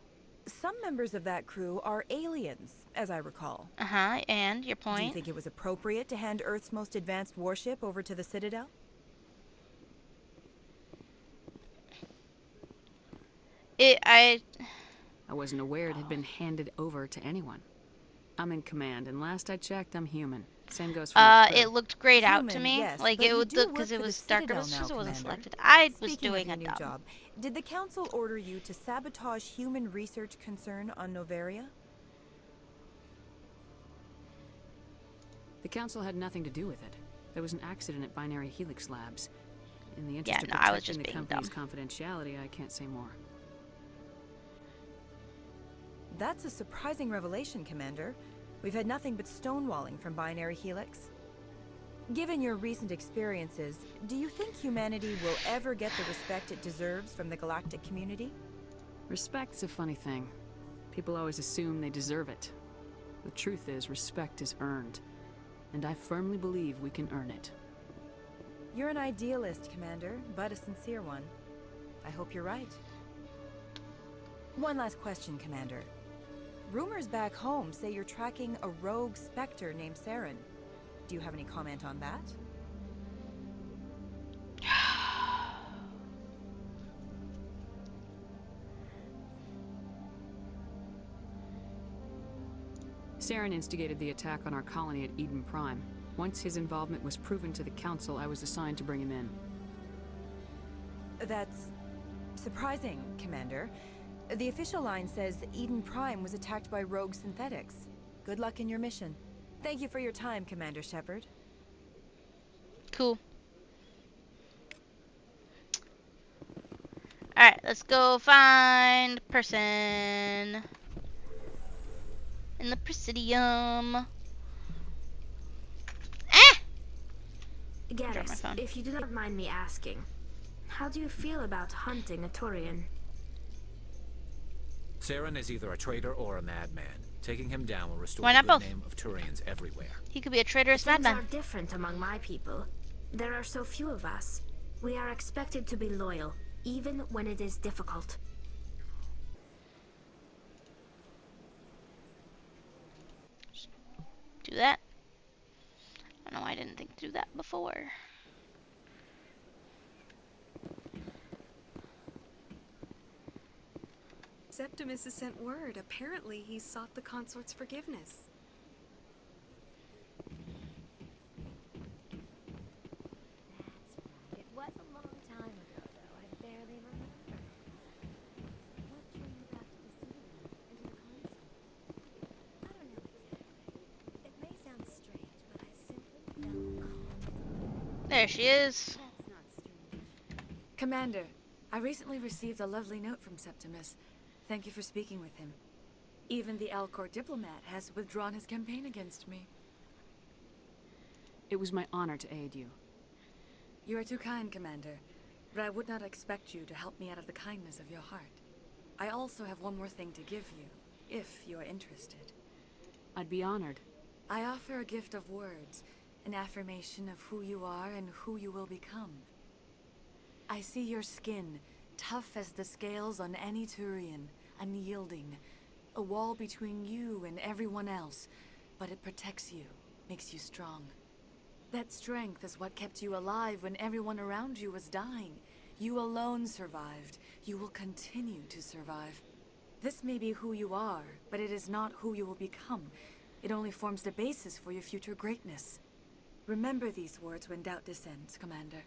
Some members of that crew are aliens, as I recall. And your point? Do you think it was appropriate to hand Earth's most advanced warship over to the Citadel? I wasn't aware it had been handed over to anyone. I'm in command, and last I checked, I'm human. Same goes for the crew. It looked grayed out to Human, me. yes, Like but it you would do look work because it for the was darker. Citadel It now, just wasn't Commander. selected. I was Speaking doing of your a new dumb. job, did the Council order you to sabotage human research concern on Noveria? The Council had nothing to do with it. There was an accident at Binary Helix Labs. In the Yeah, interest of no, I was protecting just the being company's dumb. confidentiality, I can't say more. That's a surprising revelation, Commander. We've had nothing but stonewalling from Binary Helix. Given your recent experiences, do you think humanity will ever get the respect it deserves from the galactic community? Respect's a funny thing. People always assume they deserve it. The truth is, respect is earned. And I firmly believe we can earn it. You're an idealist, Commander, but a sincere one. I hope you're right. One last question, Commander. Rumors back home say you're tracking a rogue Spectre named Saren. Do you have any comment on that? Saren instigated the attack on our colony at Eden Prime. Once his involvement was proven to the Council, I was assigned to bring him in. That's surprising, Commander. The official line says Eden Prime was attacked by rogue synthetics. Good luck in your mission. Thank you for your time, Commander Shepard. Cool. Alright, let's go find person in the Presidium. Drop my Garrus, phone. if you do not mind me asking, how do you feel about hunting a Turian? Saren is either a traitor or a madman. Taking him down will restore Why the not good both? name of Turians everywhere. He could be a traitorous Things madman. are different among my people. There are so few of us. We are expected to be loyal, even when it is difficult. Do that. I don't know why I didn't think to do that before. Septimus has sent word. Apparently, he sought the consort's forgiveness. It was a long time ago, though. I barely remember. What drew you back to the Citadel and to the console? I don't know exactly. It may sound strange, but I simply felt called. There she is. That's not strange. Commander, I recently received a lovely note from Septimus. Thank you for speaking with him. Even the Alcor diplomat has withdrawn his campaign against me. It was my honor to aid you. You are too kind, Commander, but I would not expect you to help me out of the kindness of your heart. I also have one more thing to give you, if you are interested. I'd be honored. I offer a gift of words, an affirmation of who you are and who you will become. I see your skin, tough as the scales on any Turian, unyielding. A wall between you and everyone else, but it protects you, makes you strong. That strength is what kept you alive when everyone around you was dying. You alone survived. You will continue to survive. This may be who you are, but it is not who you will become. It only forms the basis for your future greatness. Remember these words when doubt descends, Commander.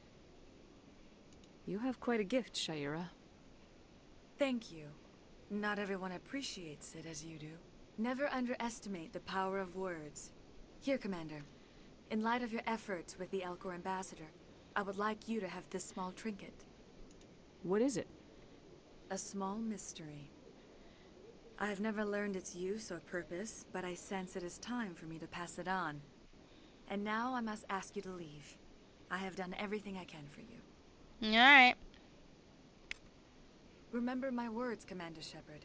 You have quite a gift, Shaira. Thank you. Not everyone appreciates it as you do. Never underestimate the power of words. Here, Commander. In light of your efforts with the Elcor Ambassador, I would like you to have this small trinket. What is it? A small mystery. I have never learned its use or purpose, but I sense it is time for me to pass it on. And now I must ask you to leave. I have done everything I can for you. Alright. Remember my words, Commander Shepard.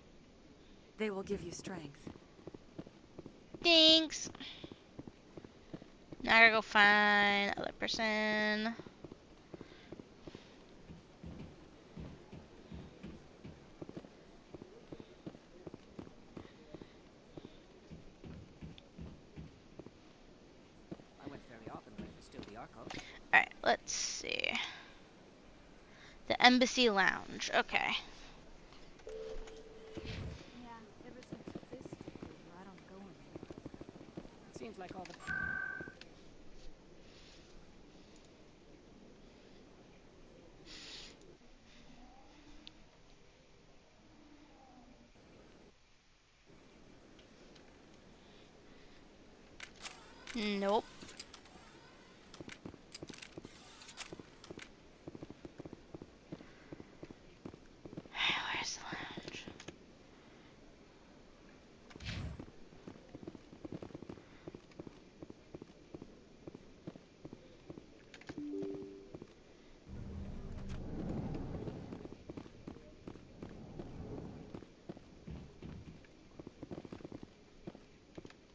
They will give you strength. Thanks. Now I gotta go find other person. I went fairly often when it was still the Arco. Alright, let's see. The Embassy Lounge. Okay. Yeah, ever since this took over, I don't go anywhere. It seems like all the... Nope. Where's the lounge?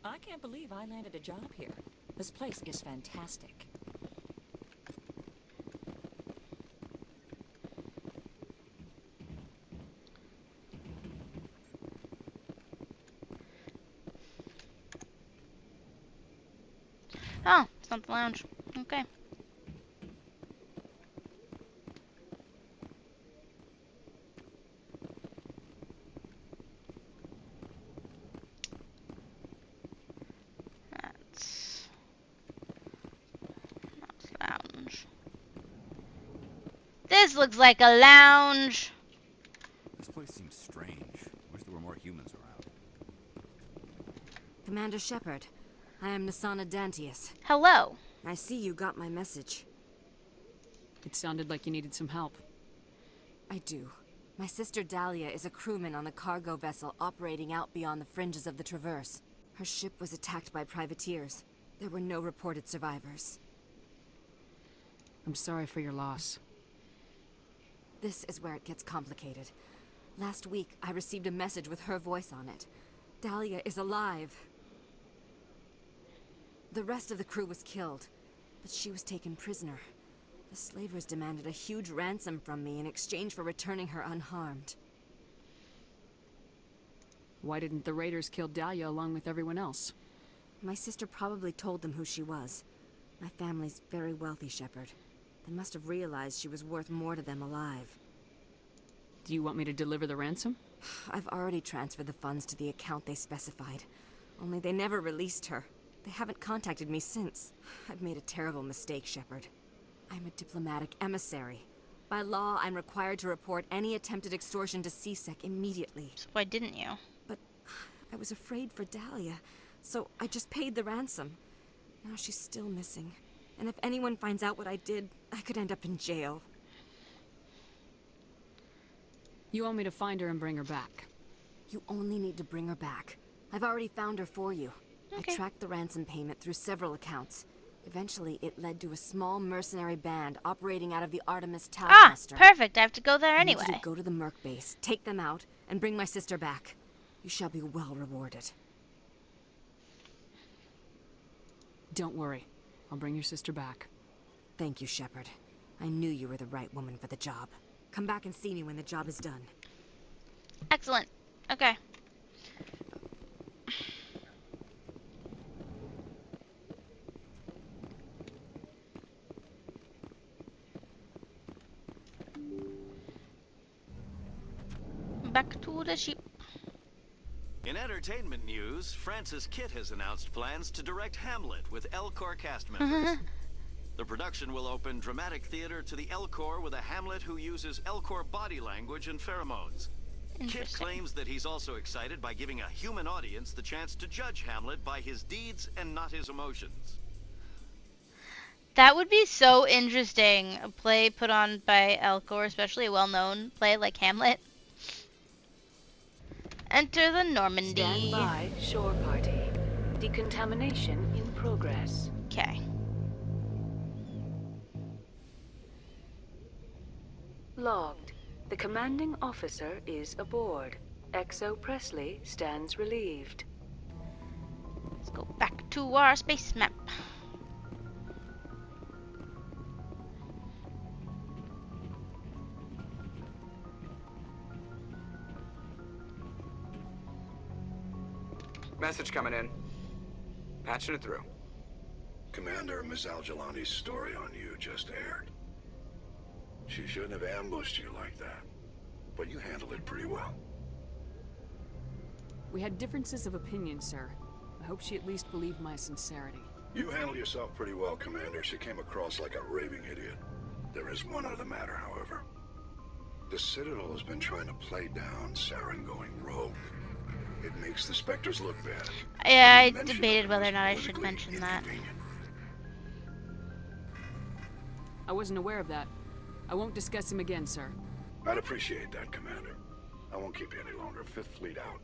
I can't believe I landed a job here. This place is fantastic. Oh, it's not the lounge. Okay. That's lounge. This looks like a lounge. This place seems strange. Wish there were more humans around. Commander Shepard, I am Nasana Dantius. Hello. I see you got my message. It sounded like you needed some help. I do. My sister Dahlia is a crewman on a cargo vessel operating out beyond the fringes of the Traverse. Her ship was attacked by privateers. There were no reported survivors. I'm sorry for your loss. This is where it gets complicated. Last week, I received a message with her voice on it. Dahlia is alive. The rest of the crew was killed, but she was taken prisoner. The slavers demanded a huge ransom from me in exchange for returning her unharmed. Why didn't the raiders kill Dahlia along with everyone else? My sister probably told them who she was. My family's very wealthy, Shepard. They must have realized she was worth more to them alive. Do you want me to deliver the ransom? I've already transferred the funds to the account they specified. Only they never released her. They haven't contacted me since. I've made a terrible mistake, Shepard. I'm a diplomatic emissary. By law, I'm required to report any attempted extortion to CSEC immediately. So why didn't you? But I was afraid for Dahlia, so I just paid the ransom. Now she's still missing. And if anyone finds out what I did, I could end up in jail. You want me to find her and bring her back? You only need to bring her back. I've already found her for you. Okay. I tracked the ransom payment through several accounts. Eventually, it led to a small mercenary band operating out of the Artemis Tau cluster. Perfect. I have to go there I need anyway. you to go to the Merc base, take them out, and bring my sister back. You shall be well rewarded. Don't worry. I'll bring your sister back. Thank you, Shepard. I knew you were the right woman for the job. Come back and see me when the job is done. Excellent. Okay. Back to the ship. In entertainment news, Francis Kitt has announced plans to direct Hamlet with Elcor cast members. The production will open dramatic theater to the Elcor with a Hamlet who uses Elcor body language and pheromones. Kitt claims that he's also excited by giving a human audience the chance to judge Hamlet by his deeds and not his emotions. That would be so interesting. A play put on by Elcor, especially a well-known play like Hamlet. Enter the Normandy. Stand by, shore party. Decontamination in progress. Okay. Logged. The commanding officer is aboard. XO Presley stands relieved. Let's go back to our space map. Message coming in. Patching it through. Commander, Miss Al-Jalani's story on you just aired. She shouldn't have ambushed you like that, but you handled it pretty well. We had differences of opinion, sir. I hope she at least believed my sincerity. You handled yourself pretty well, Commander. She came across like a raving idiot. There is one other matter, however. The Citadel has been trying to play down Saren going rogue. It makes the Spectres look bad. Yeah, I debated whether or not I should mention that. I wasn't aware of that. I won't discuss him again, sir. I'd appreciate that, Commander. I won't keep you any longer. Fifth Fleet out.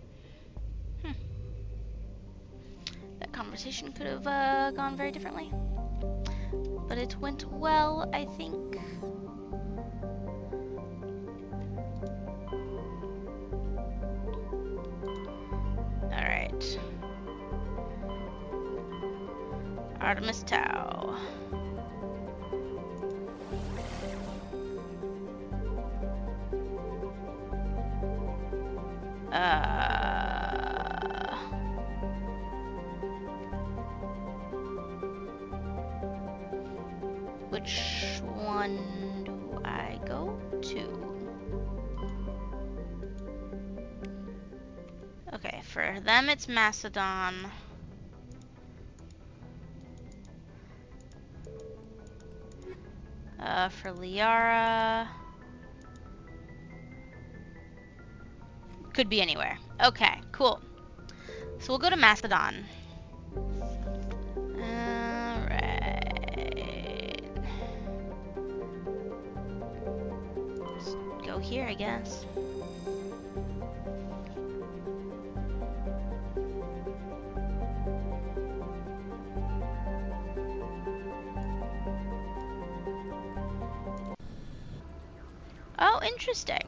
That conversation could have gone very differently. But it went well, I think. Alright. Artemis Tau. Which one do I go to? Okay, for them it's Macedon. For Liara, could be anywhere. Okay, cool. So we'll go to Macedon. Alright. Let's go here, I guess. Oh, interesting.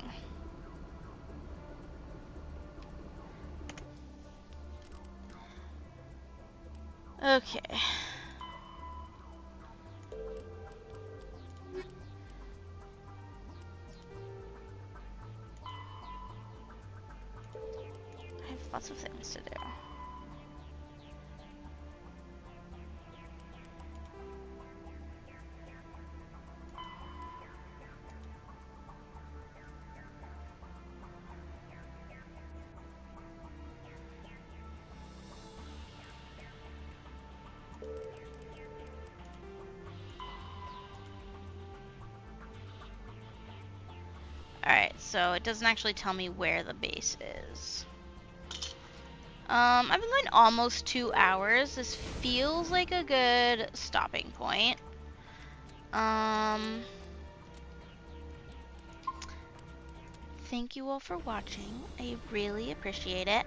Okay. I have lots of things to do. Alright, so it doesn't actually tell me where the base is. I've been going almost 2 hours. This feels like a good stopping point. Thank you all for watching. I really appreciate it.